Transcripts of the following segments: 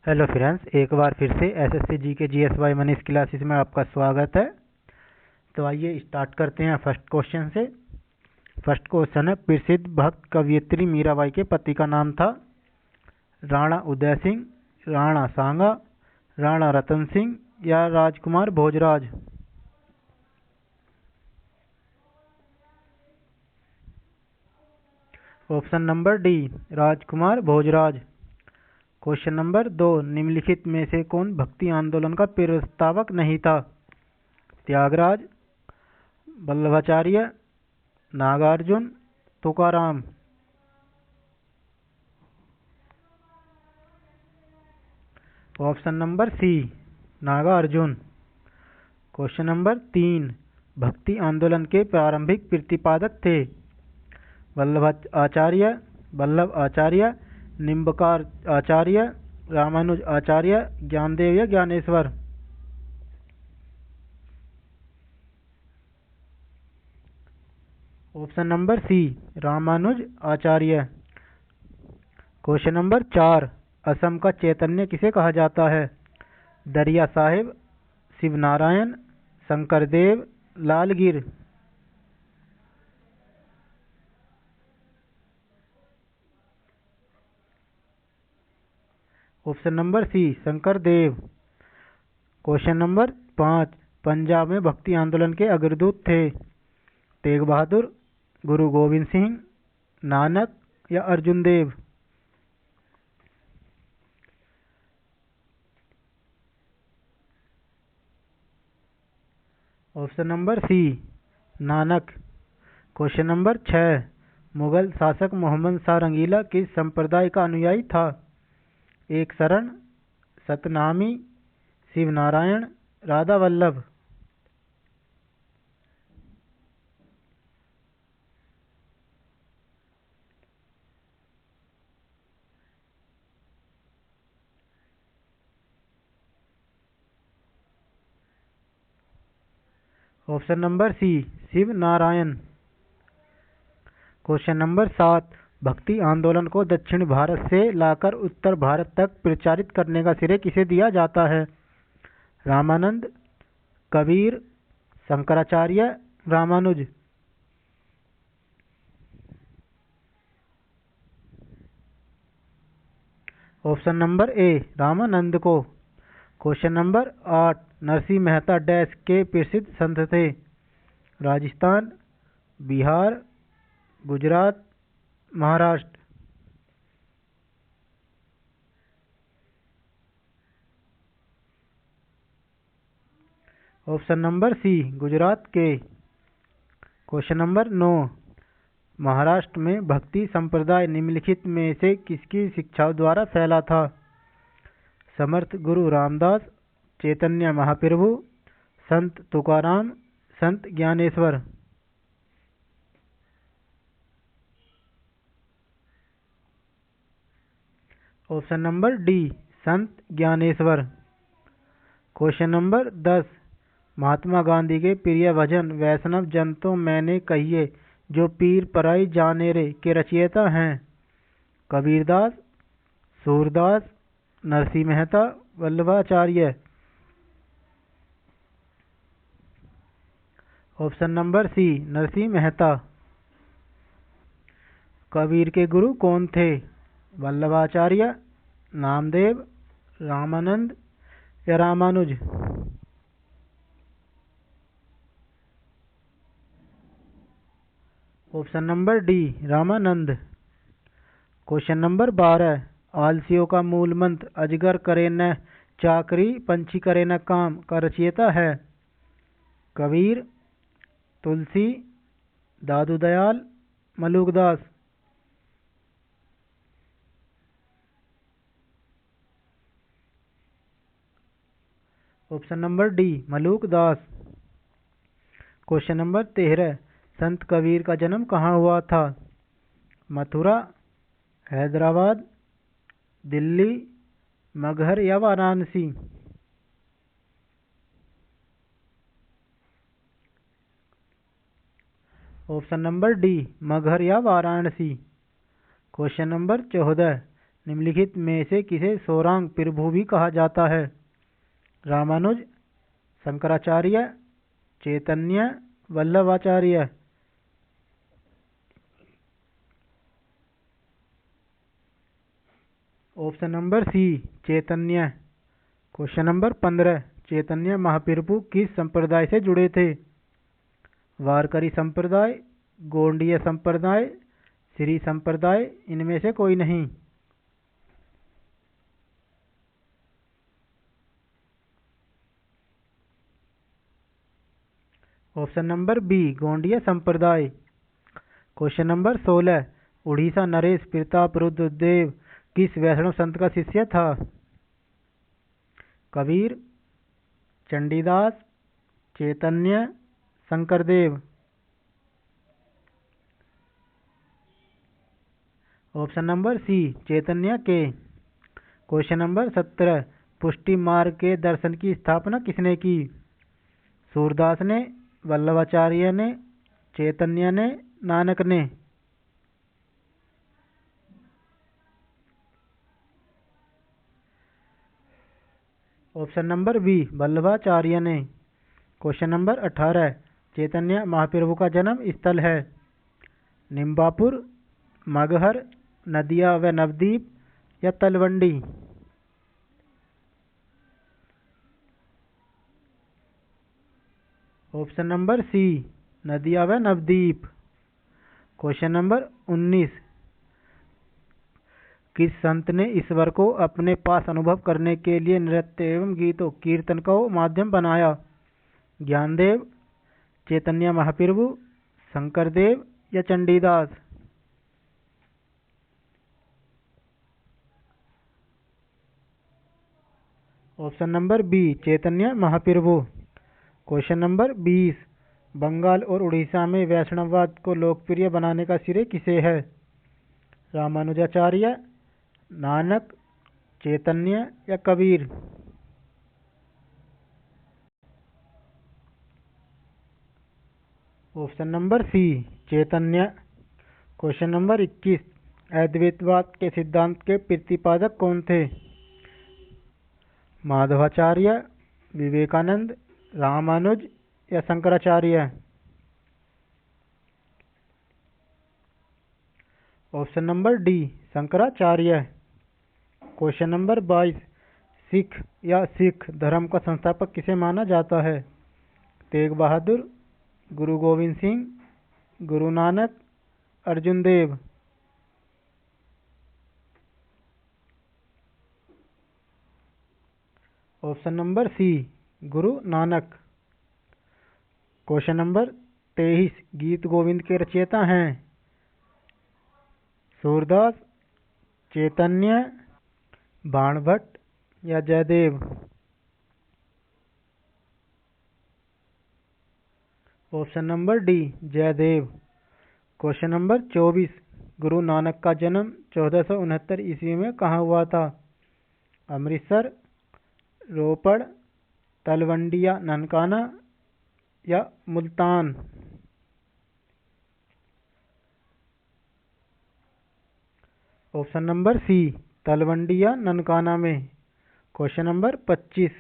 Hello friends, एक बार फिर से SSC GK GSY Manish classes में आपका स्वागत है। तो आइए स्टार्ट करते हैं फर्स्ट क्वेश्चन से। फर्स्ट क्वेश्चन है, प्रसिद्ध भक्त कवयित्री मीराबाई के पति का नाम था? राणा उदय सिंह, राणा सांगा, राणा रतन सिंह या राजकुमार भोजराज? ऑप्शन नंबर डी, राजकुमार भोजराज। क्वेश्चन नंबर 2, निम्नलिखित में से कौन भक्ति आंदोलन का प्रस्तावक नहीं था? Tyagaraja, Vallabhacharya, Nagarjuna, Tukaram? Option number C, Nagarjuna. Question number 3, भक्ति आंदोलन के प्रारंभिक प्रतिपादक थे? वल्लभ आचार्य, निम्बकार आचार्य, रामानुज आचार्य, ज्ञानदेव या Gyaneshwar? Option number C, Ramanuja Acharya. Question number 4, Assam का चैतन्य किसे कहा जाता है? Dariya Sahib, Shivnarayan, Shankardev, Lalgir? Option number C, Shankardev. Question number 5, Punjab में भक्ति आंदोलन के अग्रदूत थे? तेग बहादुर, गुरु गोविंद सिंह, नानक या Arjun Dev? Option number C, Nanak. Question number 6, Mughal शासक मोहम्मद शाह रंगीला किस संप्रदाय का अनुयायी था? Ek Sharan, Satnami, Shivnarayan, Radha Vallabh? Option number C, Shiv Narayan. Question number 7, भक्ति आंदोलन को दक्षिण भारत से लाकर उत्तर भारत तक प्रचारित करने का श्रेय किसे दिया जाता है? Ramanand, Kabir, Shankaracharya, Ramanuja? Option number A, Ramanand को। Question number 8, Narsinh Mehta dash के प्रसिद्ध संत थे? Rajasthan, Bihar, Gujarat, Maharashtra? Option number C, Gujarat के। क्वेश्चन नंबर 9, महाराष्ट्र में भक्ति संप्रदाय निम्नलिखित में से किसकी शिक्षाओं द्वारा फैला था? समर्थ गुरु रामदास, चैतन्य महाप्रभु, संत तुकाराम, संत ज्ञानेश्वर? ऑप्शन नंबर डी, संत ज्ञानेश्वर। क्वेश्चन नंबर 10, महात्मा गांधी के प्रिय भजन वैष्णव जन तो मैंने कहिए जो पीर पराई जाने रे के रचयिता हैं? Kabirdas, Surdas, Narsinh Mehta, Vallabhacharya? Option number C, Narsinh Mehta. Kabir के गुरु कौन थे? वल्लभाचार्य, नामदेव, रामानंद या Ramanuja? Option number D, Ramanand. Question number 12, आलसियों का मूल मंत्र अजगर करे न चाकरी पंछी करे न काम का रचयिता है? Kabir, Tulsi, Dadu Dayal, Malukdas? Option number D, Malukdas. Question number 13, Sant Kabir का जन्म कहाँ हुआ था? मथुरा, हैदराबाद, दिल्ली, मगहर या Varanasi? Option number D, Maghar या वाराणसी। क्वेश्चन नंबर 14, निम्नलिखित में से किसे सौरांग प्रभु भी कहा जाता है? रामानुज, शंकराचार्य, चैतन्य, वल्लभाचार्य। ऑप्शन नंबर सी, चैतन्य। क्वेश्चन नंबर 15, चैतन्य महाप्रभु किस संप्रदाय से जुड़े थे? वारकरी संप्रदाय, गोंडीय संप्रदाय, श्री संप्रदाय, इनमें से कोई नहीं। ऑप्शन नंबर बी, गोंडीय संप्रदाय। क्वेश्चन नंबर 16, उड़ीसा नरेश प्रताप रुद्रदेव किस वैष्णव संत का शिष्य था? कबीर, चंडीदास, चैतन्य, शंकरदेव। ऑप्शन नंबर सी, चैतन्य के। क्वेश्चन नंबर 17, पुष्टि मार्ग के दर्शन की स्थापना किसने की? सूरदास ने, वल्लभाचार्य ने, चैतन्य ने, नानक ने। ऑप्शन नंबर बी, वल्लभाचार्य ने। क्वेश्चन नंबर 18, चैतन्य महाप्रभु का जन्म स्थल है? निम्बापुर, मगहर, नदिया व नवद्वीप या तलवंडी। ऑप्शन नंबर सी, नदिया व नवद्वीप। क्वेश्चन नंबर 19, किस संत ने ईश्वर को अपने पास अनुभव करने के लिए नृत्य एवं गीतों कीर्तन का माध्यम बनाया? ज्ञानदेव, चैतन्य महाप्रभु, शंकरदेव या Chandidas. Option number B, Chaitanya Mahaprabhu. Question number 20, Bengal और उड़ीसा में वैष्णववाद को लोकप्रिय बनाने का श्रेय किसे है? रामानुजाचार्य, नानक, चैतन्य या कबीर। ऑप्शन नंबर सी, चैतन्य। क्वेश्चन नंबर 21, अद्वैतवाद के सिद्धांत के प्रतिपादक कौन थे? माधवाचार्य, विवेकानंद, रामानुज या Shankaracharya. Option number D, Shankaracharya. Question number 22, Sikh या सिख धर्म का संस्थापक किसे माना जाता है? तेग बहादुर, गुरु गोविंद सिंह, गुरु नानक, अर्जुन देव। ऑप्शन नंबर सी, गुरु नानक। क्वेश्चन नंबर 23, गीत गोविंद के रचयिता हैं? सूरदास, चैतन्य, बाणभट्ट या Jayadev. Option number D, Jayadev. Question number 24, Guru Nanak का जन्म 1469 ईस्वी में कहाँ हुआ था? अमृतसर, रोपड़, तलवंडी या ननकाना या Multan. Option number C, Talwandi या ननकाना में। क्वेश्चन नंबर 25,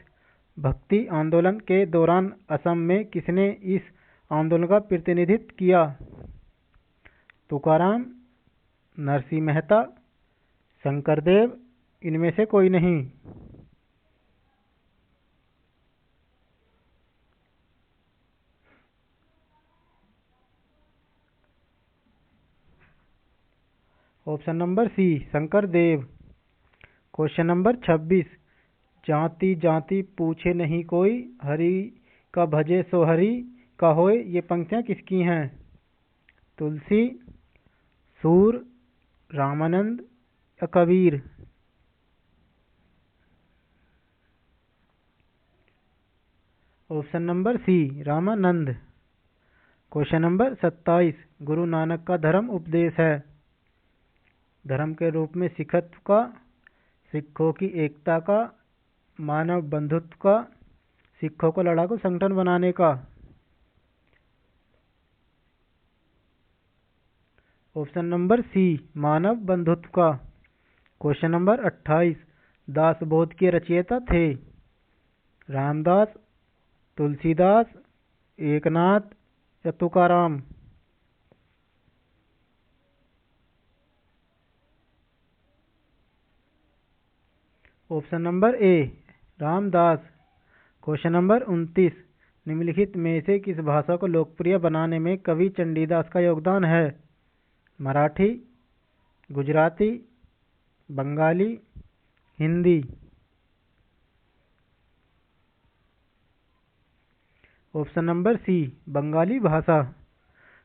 भक्ति आंदोलन के दौरान असम में किसने इस आंदोलन का प्रतिनिधित्व किया? तुकाराम, नरसिंह मेहता, शंकरदेव, इनमें से कोई नहीं। Option number C, Shankardev. Question number 26, जाति जाति पूछे नहीं कोई, हरि का भजे सो हरि का होए, ये पंक्तियां किसकी हैं? तुलसी, सूर, रामानंद या Kabir. Option number C, Ramanand. Question number 27, Guru Nanak का धर्म उपदेश है? धर्म के रूप में सिखत्व का, सिखों की एकता का, मानव बंधुत्व का, सिखों को लड़ाकू संगठन बनाने का। ऑप्शन नंबर सी, मानव बंधुत्व का। क्वेश्चन नंबर 28, दासबोध के रचयिता थे? रामदास, तुलसीदास, एकनाथ या तुकाराम? ऑप्शन नंबर ए रामदास। क्वेश्चन नंबर 29, निम्नलिखित में से किस भाषा को लोकप्रिय बनाने में कवि चंडीदास का योगदान है? Marathi, Gujarati, Bengali, Hindi? Option number C Bengali भाषा।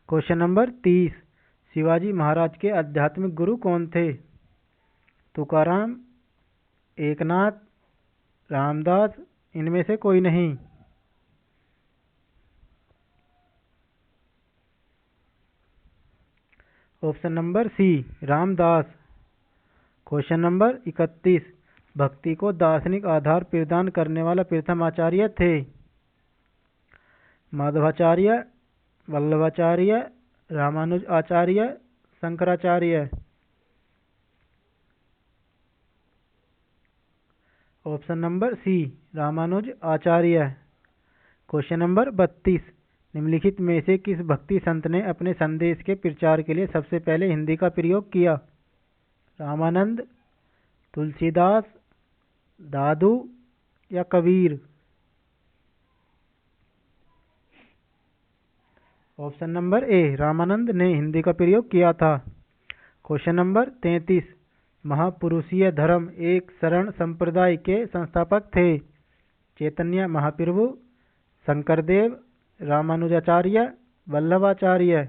क्वेश्चन नंबर 30, शिवाजी महाराज के आध्यात्मिक गुरु कौन थे? तुकाराम, एकनाथ, रामदास, इनमें से कोई नहीं? Option number C Ramdas. Question number 31, भक्ति को दार्शनिक आधार प्रदान करने वाला प्रथम आचार्य थे? Madhvacharya, Vallabhacharya, Ramanuja Acharya, Shankaracharya? Option number C Ramanuja Acharya. Question number 32, निम्नलिखित में से किस भक्ति संत ने अपने संदेश के प्रचार के लिए सबसे पहले हिंदी का प्रयोग किया? रामानंद, तुलसीदास, दादू या Kabir? Option number A Ramanand ने हिंदी का प्रयोग किया था। क्वेश्चन नंबर 33, महापुरुषीय धर्म एक शरण संप्रदाय के संस्थापक थे? Chaitanya Mahaprabhu, Shankardev, Ramanujacharya, Vallabhacharya?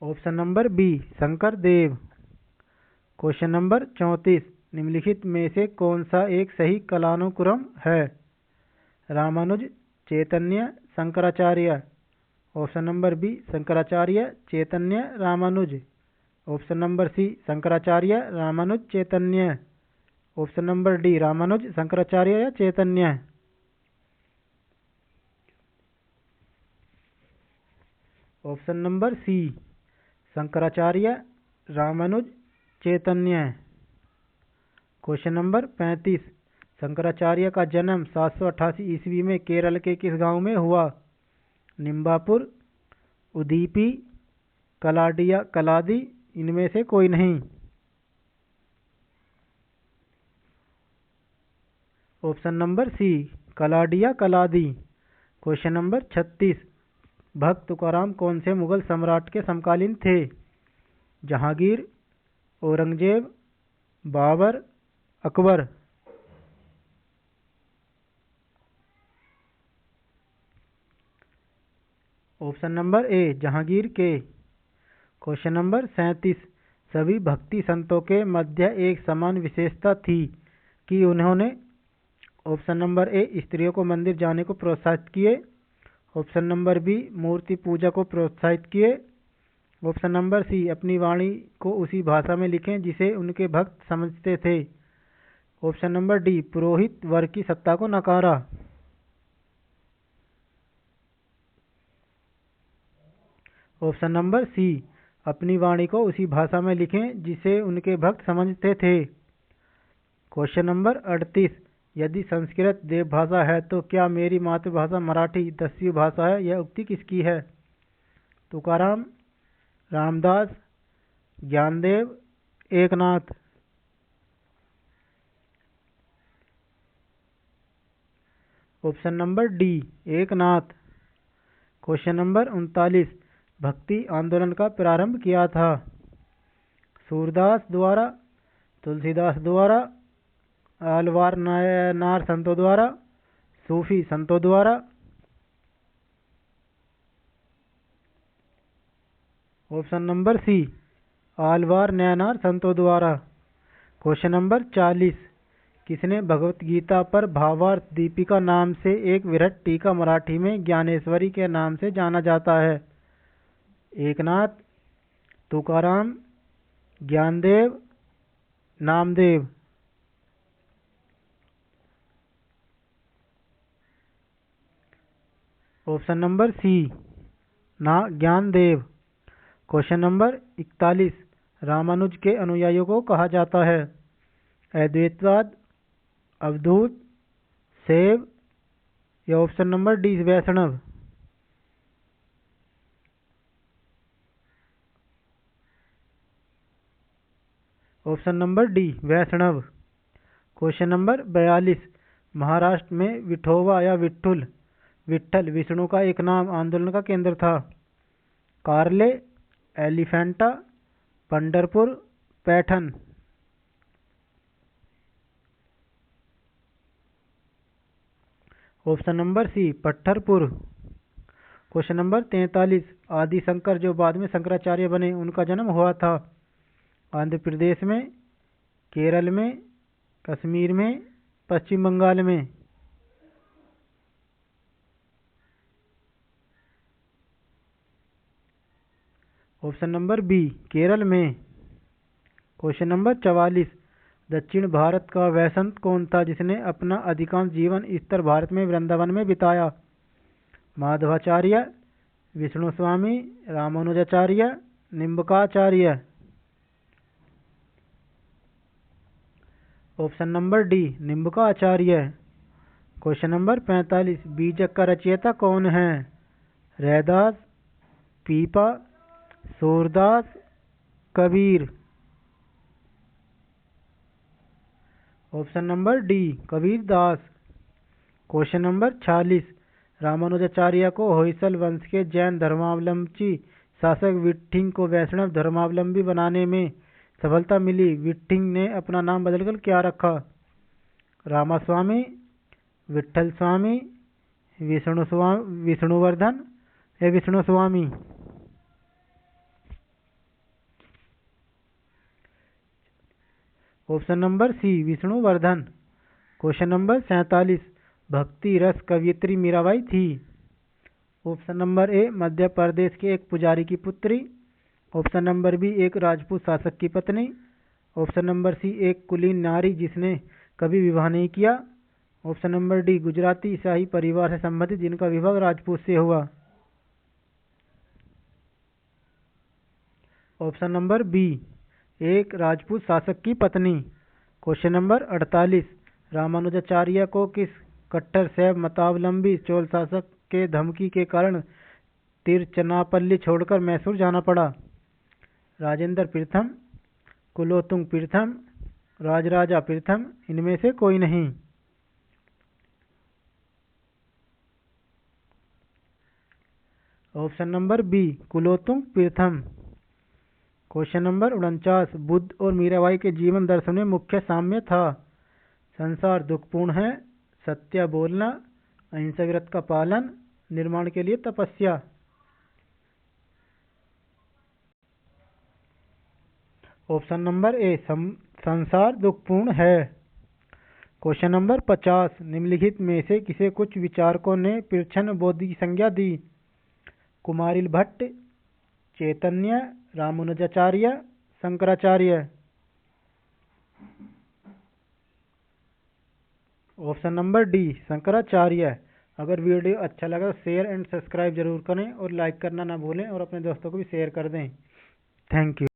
Option number B Shankardev. Question number 34, निम्नलिखित में से कौन सा एक सही कालानुक्रम है? Ramanuja, Chaitanya, Shankaracharya? Option number B Shankaracharya, Chaitanya, Ramanuja? Option number C Shankaracharya, Ramanuja, Chaitanya? Option number D Ramanuja, Shankaracharya या Chaitanya? Option number C Shankaracharya, Ramanuja, Chaitanya? Question number 35, Shankaracharya का जन्म 788 ईस्वी में केरल के किस गांव में हुआ? निम्बापुर, उदीपी, कलाडिया कलादी, इनमें से कोई नहीं? Option number C Kaladia Kaladi. Question number 36, भक्त तुकाराम कौन से मुगल सम्राट के समकालीन थे? Jahangir, Aurangzeb, Babar, Akbar? Option number A Jahangir के। क्वेश्चन नंबर 37, सभी भक्ति संतों के मध्य एक समान विशेषता थी कि उन्होंने? ऑप्शन नंबर ए स्त्रियों को मंदिर जाने को प्रोत्साहित किए, ऑप्शन नंबर बी मूर्ति पूजा को प्रोत्साहित किए, ऑप्शन नंबर सी अपनी वाणी को उसी भाषा में लिखें जिसे उनके भक्त समझते थे, ऑप्शन नंबर डी पुरोहित वर्ग की सत्ता को नकारा? ऑप्शन नंबर सी अपनी वाणी को उसी भाषा में लिखें जिसे उनके भक्त समझते थे। क्वेश्चन नंबर 38, यदि संस्कृत देवभाषा है तो क्या मेरी मातृभाषा मराठी 10वीं भाषा है? यह उक्ति किसकी है? Tukaram, Ramdas, Gyandev, Eknath? Option number D Eknath. Question number 39, भक्ति आंदोलन का प्रारंभ किया था? सूरदास द्वारा, तुलसीदास द्वारा, आलवार नार संतों द्वारा, सूफी संतों द्वारा? Option number C Alvar Nayanar संतों द्वारा। क्वेश्चन नंबर 40, किसने भगवत गीता पर भावार्थ दीपिका नाम से एक विराट टीका मराठी में ज्ञानेश्वरी के नाम से जाना जाता है? Eknath, Tukaram, Gyandev, Namdev? Option number C ना ज्ञानदेव। क्वेश्चन नंबर 41 रामानुज के अनुयायियों को कहा जाता है? अद्वैतवाद, अवधूत, शैव या ऑप्शन नंबर डी वैष्णव। ऑप्शन नंबर डी वैष्णव। क्वेश्चन नंबर 42 महाराष्ट्र में विठोबा या विट्ठल विष्णु का एक नाम आंदोलन का केंद्र था? Karle, Elephanta, Pandharpur, Paithan. Option number C Pandharpur. Question number 43 Adi Shankar जो बाद में शंकराचार्य बने उनका जन्म हुआ था? आंध्र प्रदेश में, केरल में, कश्मीर में, पश्चिम बंगाल में। ऑप्शन नंबर बी केरल में। क्वेश्चन नंबर 44 दक्षिण भारत का वैसंत कौन था जिसने अपना अधिकांश जीवन उत्तर भारत में वृंदावन में बिताया? Madhvacharya, Vishnu Swami, Ramanujacharya, Nimbakacharya. Option number D Nimbakacharya. Question number 45 Bijak का रचयिता कौन है? Raidas, Pipa, Surdas, Kabir. Option number D Kabir Das. Question number 46 Ramanujacharya को होयसल वंश के जैन धर्मावलंबी शासक विट्ठिंग को वैष्णव धर्मावलंबी बनाने में सफलता मिली। विट्ठिंग ने अपना नाम बदलकर क्या रखा? रामास्वामी, विट्ठल स्वामी, विष्णुवर्धन या Vishnu Swami. Option number C Vishnuvardhan. Question number 47 भक्ति रस कवियत्री मीराबाई थी? ऑप्शन नंबर ए मध्य प्रदेश के एक पुजारी की पुत्री। ऑप्शन नंबर बी एक राजपूत शासक की पत्नी। ऑप्शन नंबर सी एक कुलीन नारी जिसने कभी विवाह नहीं किया। ऑप्शन नंबर डी गुजराती शाही परिवार से संबंधित जिनका विवाह राजपूत से हुआ। ऑप्शन नंबर बी एक राजपूत शासक की पत्नी। क्वेश्चन नंबर 48 रामानुजाचार्य को किस कट्टर शैव मतावलंबी चोल शासक के धमकी के कारण तिरुचनापल्ली छोड़कर मैसूर जाना पड़ा? राजेंद्र प्रथम, कुलोत्तुंग प्रथम, राजराजा प्रथम, इनमें से कोई नहीं। ऑप्शन नंबर बी कुलोत्तुंग प्रथम। क्वेश्चन नंबर 49 बुद्ध और मीराबाई के जीवन दर्शन में मुख्य साम्य था? संसार दुखपूर्ण है, सत्य बोलना, अहिंसा व्रत का पालन, निर्माण के लिए तपस्या। ऑप्शन नंबर ए संसार दुखपूर्ण है। क्वेश्चन नंबर 50 निम्नलिखित में से किसे कुछ विचारकों ने प्रच्छन्न बोधि की संज्ञा दी? Kumaril Bhatt, Chaitanya, Ramanujacharya, Shankaracharya. Option number D Shankaracharya. अगर वीडियो अच्छा लगा तो शेयर एंड सब्सक्राइब जरूर करें और लाइक करना ना भूलें और अपने दोस्तों को भी शेयर कर दें। Thank you.